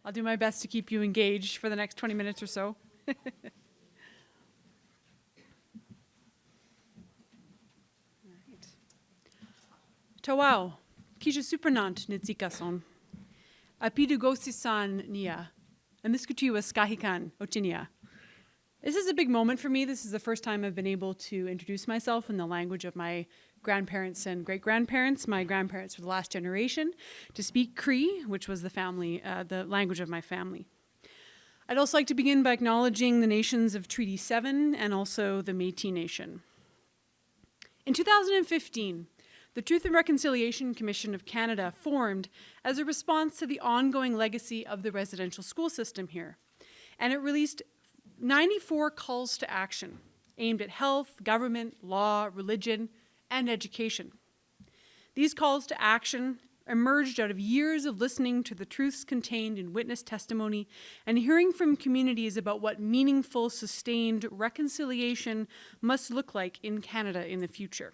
I'll do my best to keep you engaged for the next 20 minutes or so. Tawau, Kisha Supernant Nitsikason. Apidugosisan Nia. Amiskuchiwa Skahikan Ochinia. This is a big moment for me. This is the first time I've been able to introduce myself in the language of my grandparents and great-grandparents. My grandparents were the last generation to speak Cree, which was the language of my family. I'd also like to begin by acknowledging the nations of Treaty 7 and also the Métis Nation. In 2015, the Truth and Reconciliation Commission of Canada formed as a response to the ongoing legacy of the residential school system here, and it released 94 calls to action aimed at health, government, law, religion, and education. These calls to action emerged out of years of listening to the truths contained in witness testimony and hearing from communities about what meaningful, sustained reconciliation must look like in Canada in the future.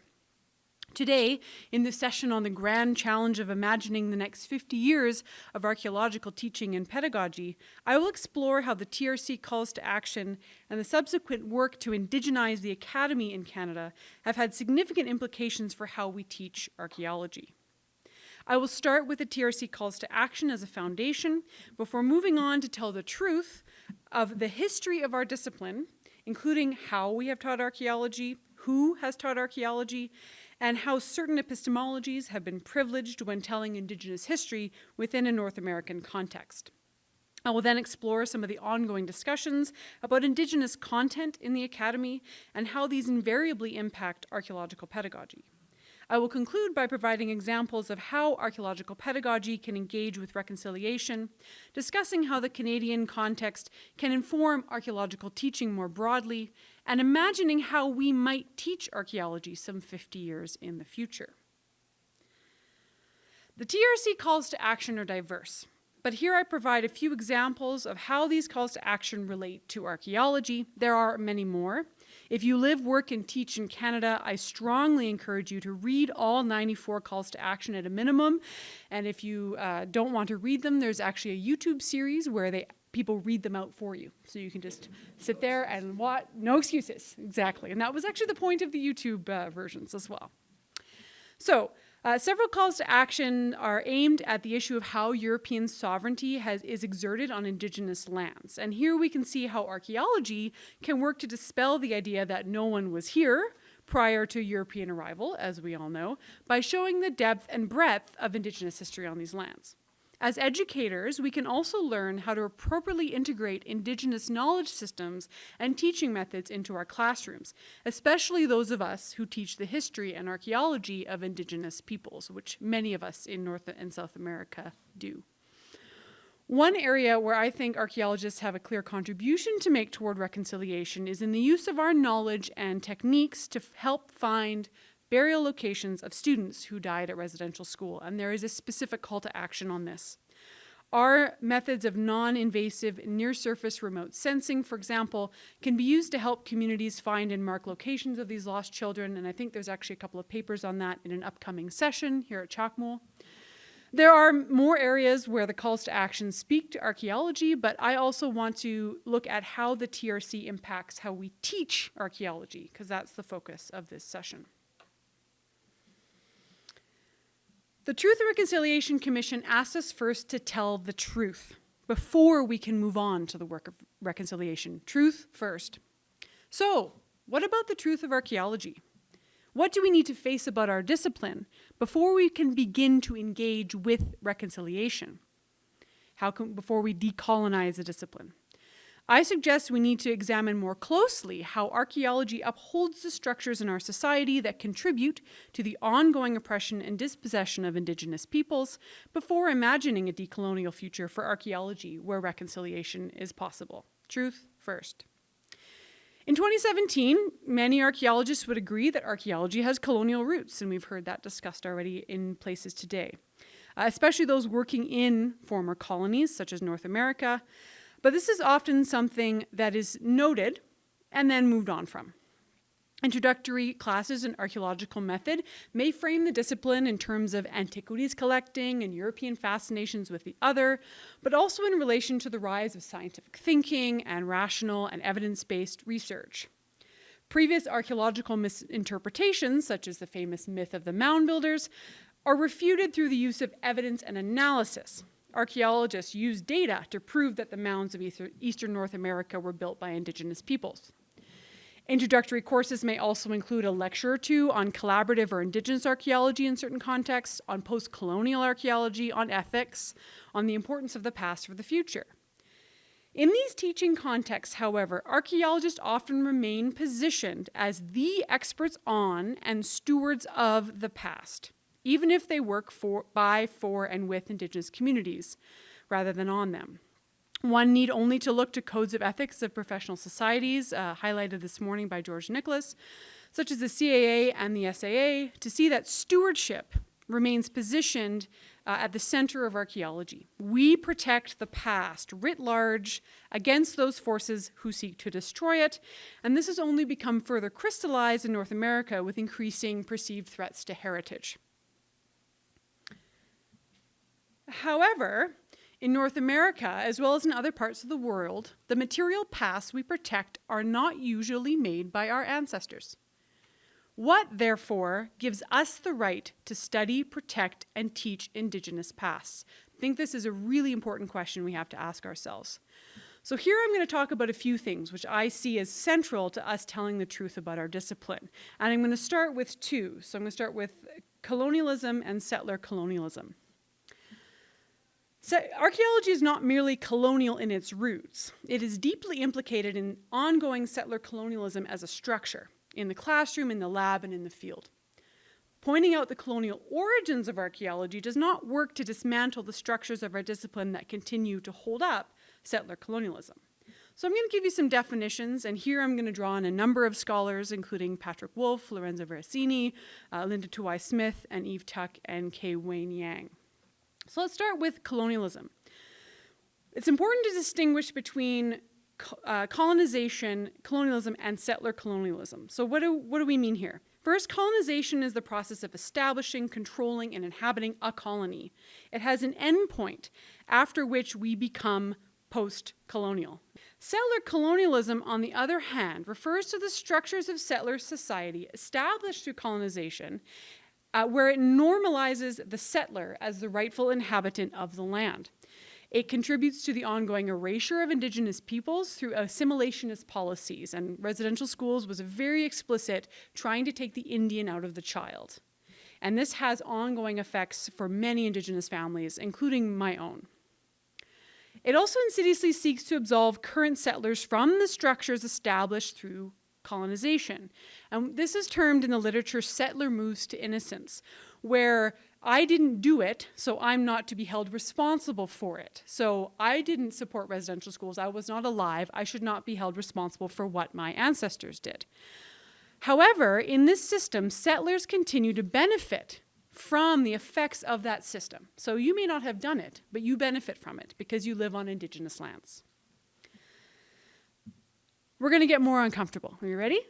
Today, in this session on the grand challenge of imagining the next 50 years of archaeological teaching and pedagogy, I will explore how the TRC calls to action and the subsequent work to indigenize the academy in Canada have had significant implications for how we teach archaeology. I will start with the TRC calls to action as a foundation before moving on to tell the truth of the history of our discipline, including how we have taught archaeology, who has taught archaeology, and how certain epistemologies have been privileged when telling Indigenous history within a North American context. I will then explore some of the ongoing discussions about Indigenous content in the Academy and how these invariably impact archaeological pedagogy. I will conclude by providing examples of how archaeological pedagogy can engage with reconciliation, discussing how the Canadian context can inform archaeological teaching more broadly, and imagining how we might teach archaeology some 50 years in the future. The TRC calls to action are diverse, but here I provide a few examples of how these calls to action relate to archaeology. There are many more. If you live, work, and teach in Canada, I strongly encourage you to read all 94 calls to action at a minimum. And if you don't want to read them, there's actually a YouTube series where people read them out for you. So you can just sit there and watch. No excuses, exactly. And that was actually the point of the YouTube versions as well. So, several calls to action are aimed at the issue of how European sovereignty is exerted on Indigenous lands. And here we can see how archaeology can work to dispel the idea that no one was here prior to European arrival, as we all know, by showing the depth and breadth of Indigenous history on these lands. As educators, we can also learn how to appropriately integrate Indigenous knowledge systems and teaching methods into our classrooms, especially those of us who teach the history and archaeology of Indigenous peoples, which many of us in North and South America do. One area where I think archaeologists have a clear contribution to make toward reconciliation is in the use of our knowledge and techniques to help find burial locations of students who died at residential school, and there is a specific call to action on this. Our methods of non-invasive near-surface remote sensing, for example, can be used to help communities find and mark locations of these lost children, and I think there's actually a couple of papers on that in an upcoming session here at Chacmool. There are more areas where the calls to action speak to archaeology, but I also want to look at how the TRC impacts how we teach archaeology, because that's the focus of this session. The Truth and Reconciliation Commission asks us first to tell the truth before we can move on to the work of reconciliation. Truth first. So, what about the truth of archaeology? What do we need to face about our discipline before we can begin to engage with reconciliation? Before we decolonize a discipline? I suggest we need to examine more closely how archaeology upholds the structures in our society that contribute to the ongoing oppression and dispossession of Indigenous peoples before imagining a decolonial future for archaeology where reconciliation is possible. Truth first. In 2017, many archaeologists would agree that archaeology has colonial roots, and we've heard that discussed already in places today, especially those working in former colonies such as North America. But this is often something that is noted and then moved on from. Introductory classes in archaeological method may frame the discipline in terms of antiquities collecting and European fascinations with the other, but also in relation to the rise of scientific thinking and rational and evidence-based research. Previous archaeological misinterpretations, such as the famous myth of the mound builders, are refuted through the use of evidence and analysis. Archaeologists use data to prove that the mounds of Eastern North America were built by Indigenous peoples. Introductory courses may also include a lecture or two on collaborative or Indigenous archaeology in certain contexts, on post-colonial archaeology, on ethics, on the importance of the past for the future. In these teaching contexts, however, archaeologists often remain positioned as the experts on and stewards of the past, even if they work by, for, and with Indigenous communities, rather than on them. One need only to look to codes of ethics of professional societies, highlighted this morning by George Nicholas, such as the CAA and the SAA, to see that stewardship remains positioned at the center of archaeology. We protect the past writ large against those forces who seek to destroy it, and this has only become further crystallized in North America with increasing perceived threats to heritage. However, in North America, as well as in other parts of the world, the material pasts we protect are not usually made by our ancestors. What, therefore, gives us the right to study, protect, and teach Indigenous pasts? I think this is a really important question we have to ask ourselves. So here I'm going to talk about a few things which I see as central to us telling the truth about our discipline. And I'm going to start with two. So I'm going to start with colonialism and settler colonialism. So archaeology is not merely colonial in its roots. It is deeply implicated in ongoing settler colonialism as a structure, in the classroom, in the lab, and in the field. Pointing out the colonial origins of archaeology does not work to dismantle the structures of our discipline that continue to hold up settler colonialism. So I'm going to give you some definitions, and here I'm going to draw on a number of scholars, including Patrick Wolfe, Lorenzo Veracini, Linda Tuwai Smith, and Eve Tuck, and Kay Wayne Yang. So let's start with colonialism. It's important to distinguish between colonization, colonialism, and settler colonialism. So what do we mean here? First, colonization is the process of establishing, controlling, and inhabiting a colony. It has an endpoint after which we become post-colonial. Settler colonialism, on the other hand, refers to the structures of settler society established through colonization, where it normalizes the settler as the rightful inhabitant of the land. It contributes to the ongoing erasure of Indigenous peoples through assimilationist policies, and residential schools was very explicit, trying to take the Indian out of the child. And this has ongoing effects for many Indigenous families, including my own. It also insidiously seeks to absolve current settlers from the structures established through colonization. And this is termed in the literature settler moves to innocence, where I didn't do it, so I'm not to be held responsible for it. So I didn't support residential schools. I was not alive. I should not be held responsible for what my ancestors did. However, in this system, settlers continue to benefit from the effects of that system. So you may not have done it, but you benefit from it because you live on Indigenous lands. We're going to get more uncomfortable. Are you ready?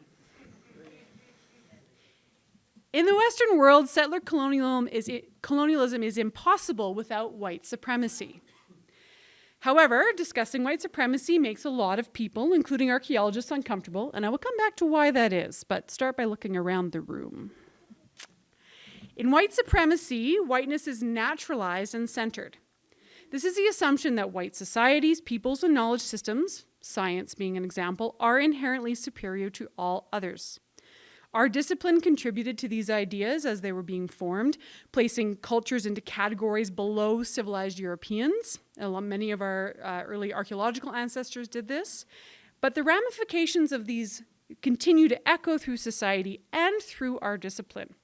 In the Western world, settler colonialism is impossible without white supremacy. However, discussing white supremacy makes a lot of people, including archaeologists, uncomfortable, and I will come back to why that is, but start by looking around the room. In white supremacy, whiteness is naturalized and centered. This is the assumption that white societies, peoples, and knowledge systems, science being an example, are inherently superior to all others. Our discipline contributed to these ideas as they were being formed, placing cultures into categories below civilized Europeans. Many of our early archaeological ancestors did this. But the ramifications of these continue to echo through society and through our discipline.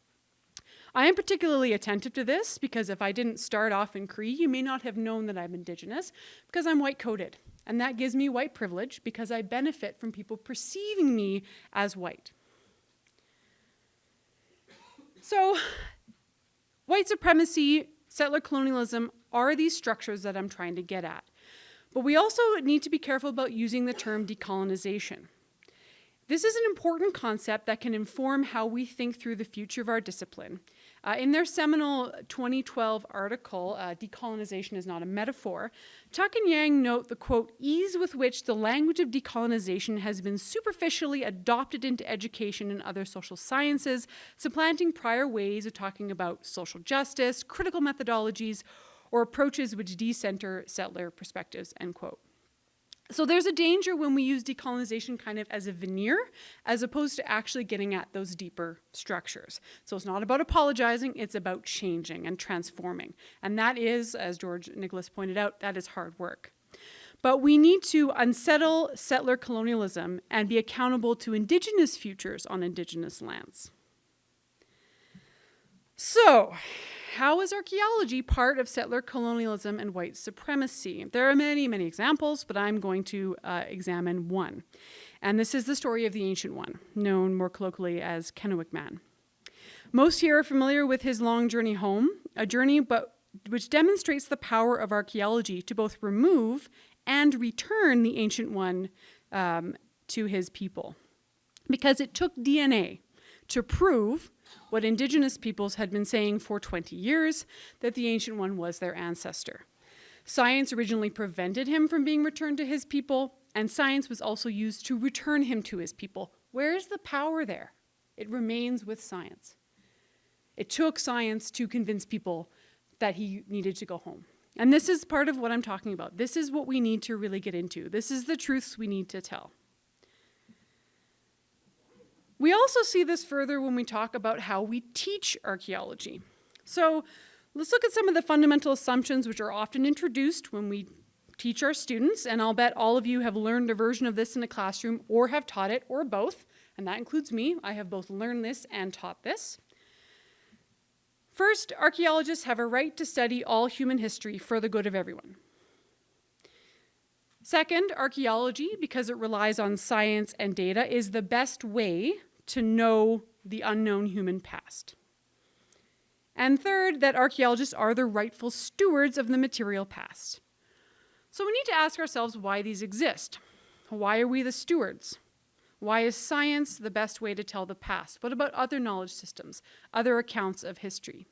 I am particularly attentive to this because if I didn't start off in Cree, you may not have known that I'm Indigenous because I'm white-coated. And that gives me white privilege because I benefit from people perceiving me as white. So, white supremacy, settler colonialism are these structures that I'm trying to get at. But we also need to be careful about using the term decolonization. This is an important concept that can inform how we think through the future of our discipline. In their seminal 2012 article, Decolonization is Not a Metaphor, Tuck and Yang note the, quote, ease with which the language of decolonization has been superficially adopted into education and other social sciences, supplanting prior ways of talking about social justice, critical methodologies, or approaches which decenter settler perspectives, end quote. So there's a danger when we use decolonization kind of as a veneer, as opposed to actually getting at those deeper structures. So it's not about apologizing, it's about changing and transforming. And that is, as George Nicholas pointed out, that is hard work. But we need to unsettle settler colonialism and be accountable to Indigenous futures on Indigenous lands. So, how is archaeology part of settler colonialism and white supremacy? There are many, many examples, but I'm going to examine one. And this is the story of the Ancient One, known more colloquially as Kennewick Man. Most here are familiar with his long journey home, a journey which demonstrates the power of archaeology to both remove and return the Ancient One to his people. Because it took DNA to prove what Indigenous peoples had been saying for 20 years, that the Ancient One was their ancestor. Science originally prevented him from being returned to his people, and science was also used to return him to his people. Where is the power there? It remains with science. It took science to convince people that he needed to go home. And this is part of what I'm talking about. This is what we need to really get into. This is the truths we need to tell. We also see this further when we talk about how we teach archaeology. So let's look at some of the fundamental assumptions which are often introduced when we teach our students, and I'll bet all of you have learned a version of this in a classroom or have taught it, or both, and that includes me. I have both learned this and taught this. First, archaeologists have a right to study all human history for the good of everyone. Second, archaeology, because it relies on science and data, is the best way to know the unknown human past. And third, that archaeologists are the rightful stewards of the material past. So we need to ask ourselves why these exist. Why are we the stewards? Why is science the best way to tell the past? What about other knowledge systems, other accounts of history?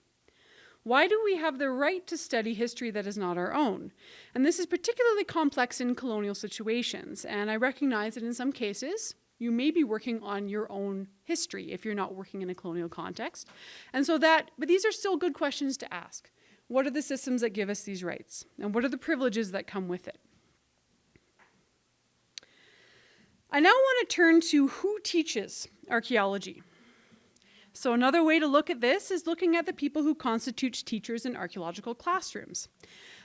Why do we have the right to study history that is not our own? And this is particularly complex in colonial situations, and I recognize that in some cases, you may be working on your own history if you're not working in a colonial context. And so but these are still good questions to ask. What are the systems that give us these rights? And what are the privileges that come with it? I now want to turn to who teaches archaeology. So another way to look at this is looking at the people who constitute teachers in archaeological classrooms.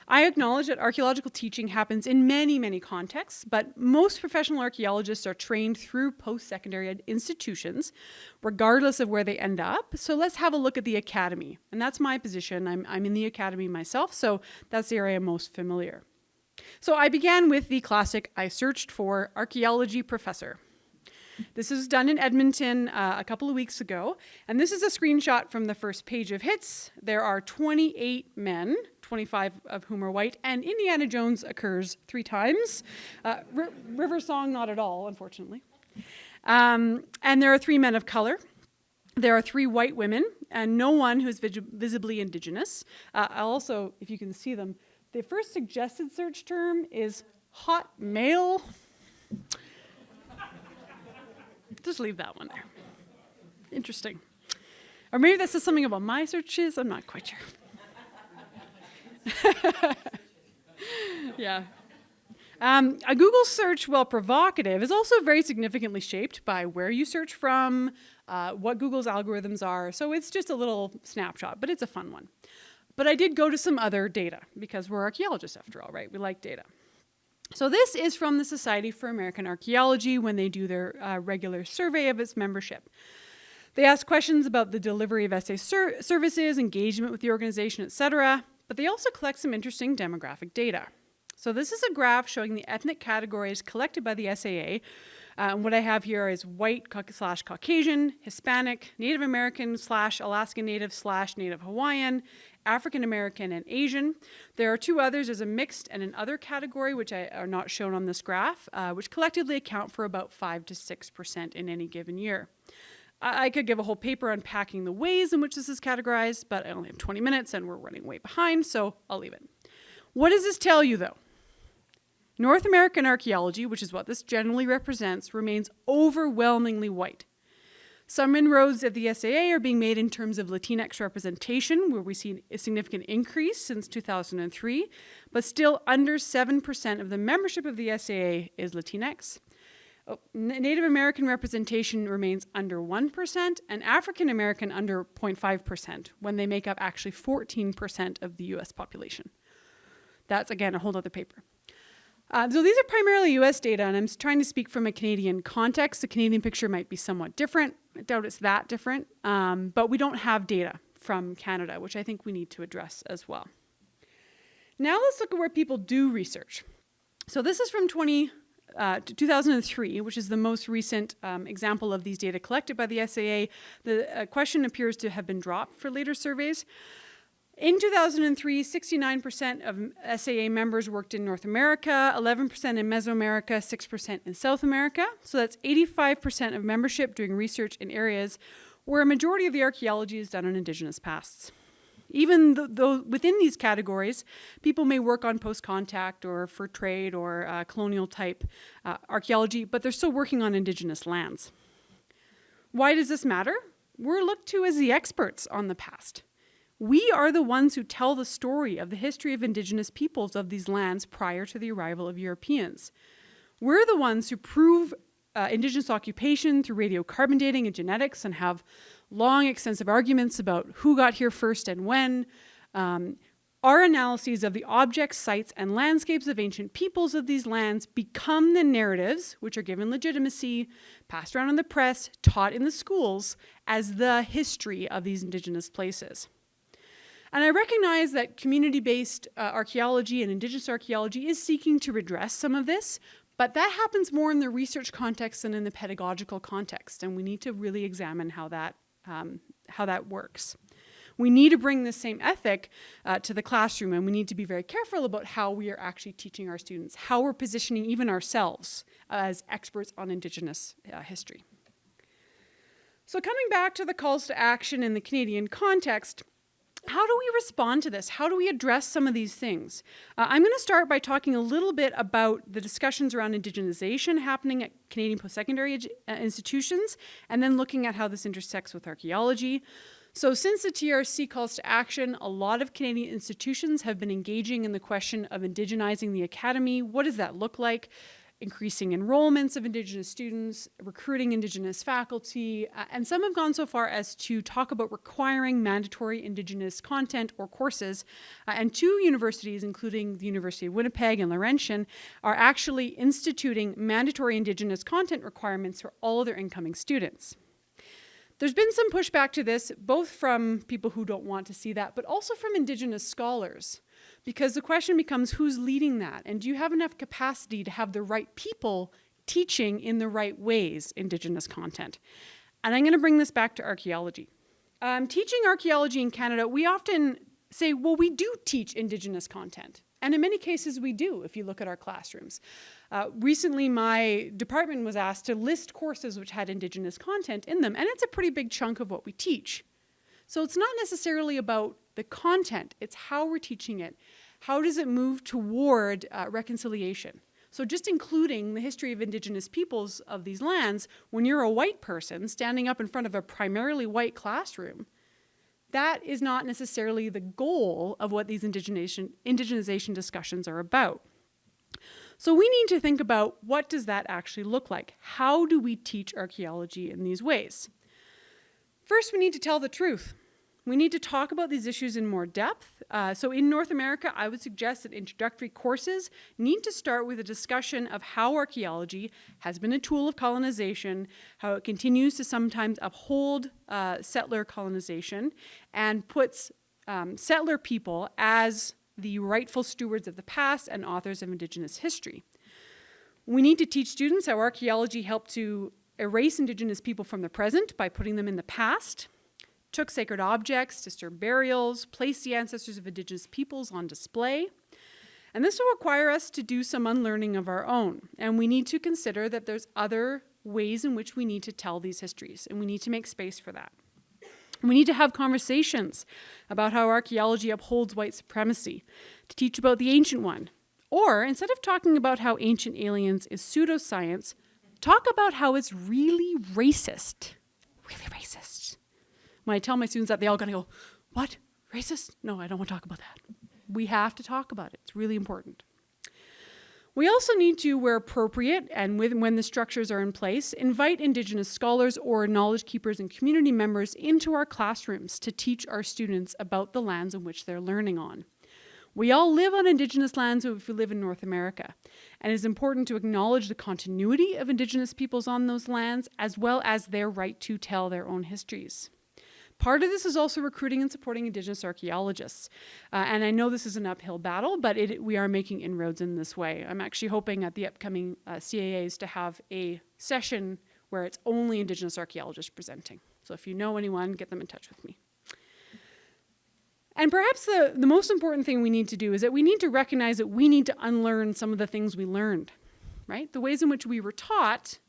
I acknowledge that archaeological teaching happens in many, many contexts, but most professional archaeologists are trained through post-secondary institutions, regardless of where they end up. So let's have a look at the academy. And that's my position. I'm in the academy myself, so that's the area I'm most familiar. So I began with the classic, I searched for archaeology professor. This was done in Edmonton a couple of weeks ago, and this is a screenshot from the first page of HITS. There are 28 men, 25 of whom are white, and Indiana Jones occurs 3 times. River Song, not at all, unfortunately. And there are 3 men of color. There are 3 white women, and no one who is visibly Indigenous. I'll also, if you can see them, the first suggested search term is hot male. Just leave that one there. Interesting. Or maybe that says something about my searches. I'm not quite sure. Yeah. A Google search, while provocative, is also very significantly shaped by where you search from, what Google's algorithms are. So it's just a little snapshot, but it's a fun one. But I did go to some other data, because we're archaeologists after all, right? We like data. So this is from the Society for American Archaeology when they do their regular survey of its membership. They ask questions about the delivery of essay services, engagement with the organization, etc., but they also collect some interesting demographic data. So this is a graph showing the ethnic categories collected by the SAA. What I have here is white / Caucasian, Hispanic, Native American / Alaskan Native / Native Hawaiian, African American, and Asian. There are two others. There's a mixed and an other category, which are not shown on this graph, which collectively account for about 5 to 6% in any given year. I could give a whole paper unpacking the ways in which this is categorized, but I only have 20 minutes and we're running way behind, so I'll leave it. What does this tell you, though? North American archaeology, which is what this generally represents, remains overwhelmingly white. Some inroads at the SAA are being made in terms of Latinx representation, where we see a significant increase since 2003, but still under 7% of the membership of the SAA is Latinx. Native American representation remains under 1%, and African American under 0.5%, when they make up actually 14% of the US population. That's, again, a whole other paper. So these are primarily US data, and I'm trying to speak from a Canadian context. The Canadian picture might be somewhat different. I doubt it's that different, but we don't have data from Canada, which I think we need to address as well. Now let's look at where people do research. So this is from 2003, which is the most recent example of these data collected by the SAA. The question appears to have been dropped for later surveys. In 2003, 69% of SAA members worked in North America, 11% in Mesoamerica, 6% in South America. So that's 85% of membership doing research in areas where a majority of the archaeology is done on Indigenous pasts. Even though within these categories, people may work on post-contact or for trade or colonial type archaeology, but they're still working on Indigenous lands. Why does this matter? We're looked to as the experts on the past. We are the ones who tell the story of the history of Indigenous peoples of these lands prior to the arrival of Europeans. We're the ones who prove Indigenous occupation through radiocarbon dating and genetics and have long, extensive arguments about who got here first and when. Our analyses of the objects, sites, and landscapes of ancient peoples of these lands become the narratives which are given legitimacy, passed around in the press, taught in the schools as the history of these Indigenous places. And I recognize that community-based archaeology and Indigenous archaeology is seeking to redress some of this, but that happens more in the research context than in the pedagogical context, and we need to really examine how that works. We need to bring this same ethic to the classroom, and we need to be very careful about how we are actually teaching our students, how we're positioning even ourselves as experts on Indigenous history. So coming back to the calls to action in the Canadian context, how do we respond to this? How do we address some of these things? I'm going to start by talking a little bit about the discussions around indigenization happening at Canadian post-secondary institutions, and then looking at how this intersects with archaeology. So since the TRC calls to action, a lot of Canadian institutions have been engaging in the question of indigenizing the academy. What does that look like? Increasing enrollments of Indigenous students, recruiting Indigenous faculty, and some have gone so far as to talk about requiring mandatory Indigenous content or courses. And two universities, including the University of Winnipeg and Laurentian, are actually instituting mandatory Indigenous content requirements for all of their incoming students. There's been some pushback to this, both from people who don't want to see that, but also from Indigenous scholars. Because the question becomes, who's leading that? And do you have enough capacity to have the right people teaching in the right ways Indigenous content? And I'm going to bring this back to archaeology. Teaching archaeology in Canada, we often say, well, we do teach Indigenous content. And in many cases, we do, if you look at our classrooms. Recently, my department was asked to list courses which had Indigenous content in them, and it's a pretty big chunk of what we teach. So it's not necessarily about the content, it's how we're teaching it. How does it move toward reconciliation? So just including the history of Indigenous peoples of these lands, when you're a white person standing up in front of a primarily white classroom, that is not necessarily the goal of what these indigenization discussions are about. So we need to think about, what does that actually look like? How do we teach archaeology in these ways? First, we need to tell the truth. We need to talk about these issues in more depth. So in North America, I would suggest that introductory courses need to start with a discussion of how archaeology has been a tool of colonization, how it continues to sometimes uphold settler colonization, and puts settler people as the rightful stewards of the past and authors of Indigenous history. We need to teach students how archaeology helped to erase Indigenous people from the present by putting them in the past, took sacred objects, disturbed burials, placed the ancestors of Indigenous peoples on display. And this will require us to do some unlearning of our own. And we need to consider that there's other ways in which we need to tell these histories, and we need to make space for that. We need to have conversations about how archaeology upholds white supremacy, to teach about the ancient one. Or, instead of talking about how ancient aliens is pseudoscience, talk about how it's really racist. Really racist. When I tell my students that, they all kind of go, what? Racist? No, I don't want to talk about that. We have to talk about it. It's really important. We also need to, where appropriate and when the structures are in place, invite Indigenous scholars or knowledge keepers and community members into our classrooms to teach our students about the lands in which they're learning on. We all live on Indigenous lands if we live in North America, and it is important to acknowledge the continuity of Indigenous peoples on those lands, as well as their right to tell their own histories. Part of this is also recruiting and supporting Indigenous archaeologists. And I know this is an uphill battle, but we are making inroads in this way. I'm actually hoping at the upcoming CAAs to have a session where it's only Indigenous archaeologists presenting. So if you know anyone, get them in touch with me. And perhaps the most important thing we need to do is that we need to recognize that we need to unlearn some of the things we learned, right? The ways in which we were taught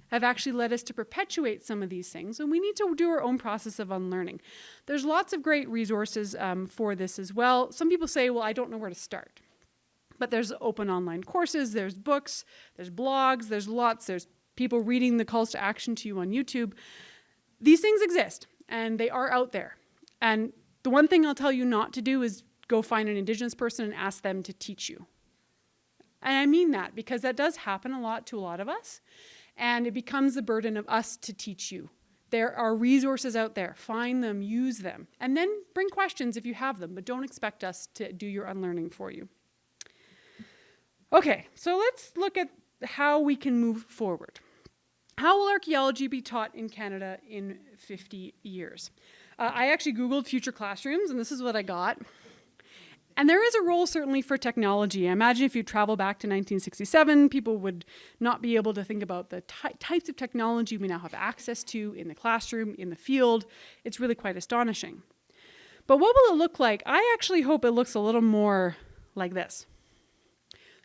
have actually led us to perpetuate some of these things, and we need to do our own process of unlearning. There's lots of great resources for this as well. Some people say, well, I don't know where to start. But there's open online courses, there's books, there's blogs, there's people reading the calls to action to you on YouTube. These things exist, and they are out there. And the one thing I'll tell you not to do is go find an Indigenous person and ask them to teach you. And I mean that because that does happen a lot to a lot of us. And it becomes the burden of us to teach you. There are resources out there. Find them, use them, and then bring questions if you have them, but don't expect us to do your unlearning for you. Okay, so let's look at how we can move forward. How will archaeology be taught in Canada in 50 years? I actually Googled future classrooms, and this is what I got. And there is a role certainly for technology. I imagine if you travel back to 1967, people would not be able to think about the types of technology we now have access to in the classroom, in the field. It's really quite astonishing. But what will it look like? I actually hope it looks a little more like this.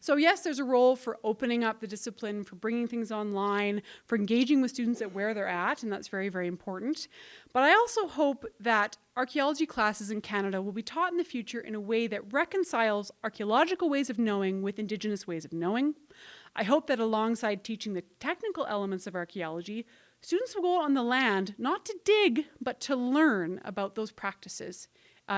So yes, there's a role for opening up the discipline, for bringing things online, for engaging with students at where they're at, and that's very, very important. But I also hope that archaeology classes in Canada will be taught in the future in a way that reconciles archaeological ways of knowing with Indigenous ways of knowing. I hope that alongside teaching the technical elements of archaeology, students will go on the land not to dig, but to learn about those practices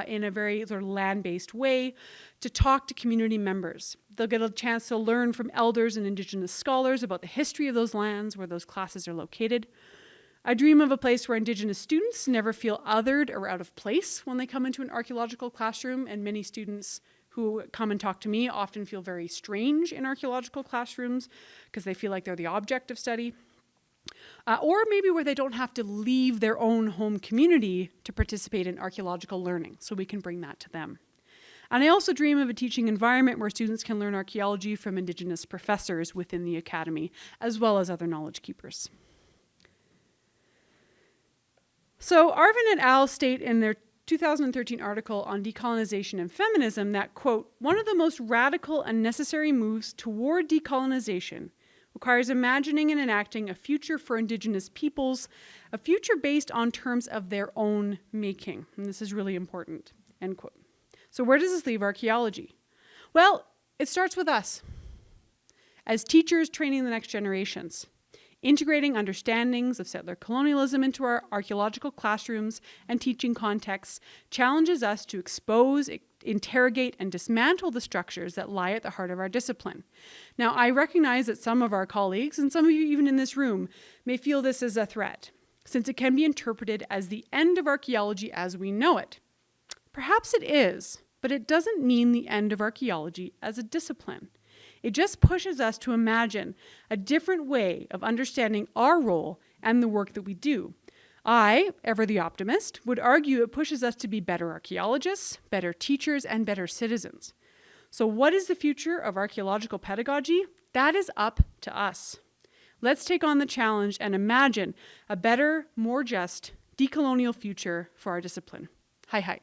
in a very sort of land-based way, to talk to community members. They'll get a chance to learn from elders and Indigenous scholars about the history of those lands where those classes are located. I dream of a place where Indigenous students never feel othered or out of place when they come into an archaeological classroom, and many students who come and talk to me often feel very strange in archaeological classrooms because they feel like they're the object of study. Or maybe where they don't have to leave their own home community to participate in archaeological learning, so we can bring that to them. And I also dream of a teaching environment where students can learn archaeology from Indigenous professors within the academy, as well as other knowledge keepers. So Arvin et al. State in their 2013 article on decolonization and feminism that, quote, one of the most radical and necessary moves toward decolonization requires imagining and enacting a future for Indigenous peoples, a future based on terms of their own making. And this is really important, end quote. So where does this leave archaeology? Well, it starts with us. As teachers training the next generations, integrating understandings of settler colonialism into our archaeological classrooms and teaching contexts challenges us to expose, interrogate, and dismantle the structures that lie at the heart of our discipline. Now, I recognize that some of our colleagues, and some of you even in this room, may feel this as a threat, since it can be interpreted as the end of archaeology as we know it. Perhaps it is, but it doesn't mean the end of archaeology as a discipline. It just pushes us to imagine a different way of understanding our role and the work that we do. I, ever the optimist, would argue it pushes us to be better archaeologists, better teachers, and better citizens. So what is the future of archaeological pedagogy? That is up to us. Let's take on the challenge and imagine a better, more just, decolonial future for our discipline. Hi, hi.